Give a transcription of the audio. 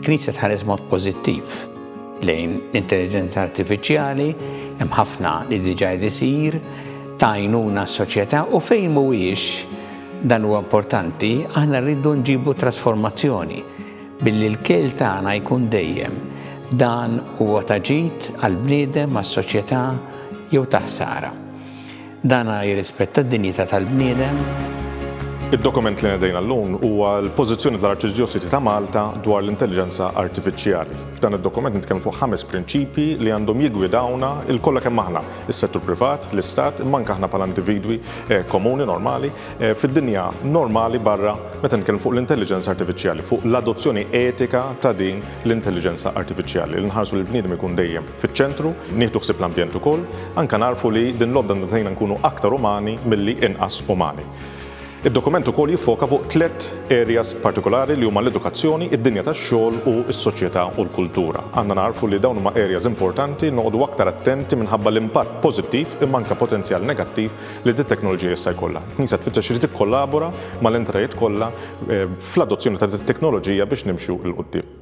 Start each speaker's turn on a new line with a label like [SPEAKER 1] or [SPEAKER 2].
[SPEAKER 1] Il-Knisja tħares mod pożittiv lejn l-intelligenza artifiċjali, hemm ħafna li diġà qed isir ta' għajnuna s-soċjetà u fejn mhuwiex dan huwa importanti, aħna rridu nġibu trasformazzjoni billi l-kejl tagħna jkun dejjem dan huwa ta' ġid għall-bniedem, għas-soċjetà jew ta' ħsara. Dan jirrispetta d-dinjità tal-bniedem.
[SPEAKER 2] Id-dokument li ngħidejna llum huwa l-pożizzjoni tal-Arċidjoċesi ta' Malta dwar l-intelligenza artifiċjali. F'dan id-dokument nitkellmu fuq 5 prinċipji li għandhom jiggwidawna il-kollha kemm aħna, is-settur privat, l-istat, imma anke aħna bħala individwi komuni normali fid-dinja normali barra meta nitkellmu fuq l-intelligenza artifiċjali, fuq l-adozzjoni etika ta' din l-intelligenza artifiċjali li nħarsu li l-bniedem ikun dejjem fiċ-ċentru, nieħdu ħsieb l-ambjent ukoll, anke narfu li din l-odda ntejna nkunu aktar umani milli inqas umani. Id-dokument ukoll jiffoka fuq 3 areas partikolari li huma l-edukazzjoni, id-dinja tax-xogħol u s-soċjetà u l-kultura. Għandna narfu li dawn huma areas importanti noqogħdu aktar attenti minħabba l-impatt pożittiv imma anke potenzjal negattiv li d-teknoloġija jista' jkollha. Knisja tfittex irid tikkollabora mal-entitajiet kollha fl-adozzjoni ta' dit-teknoloġija biex nimxu l qudiem.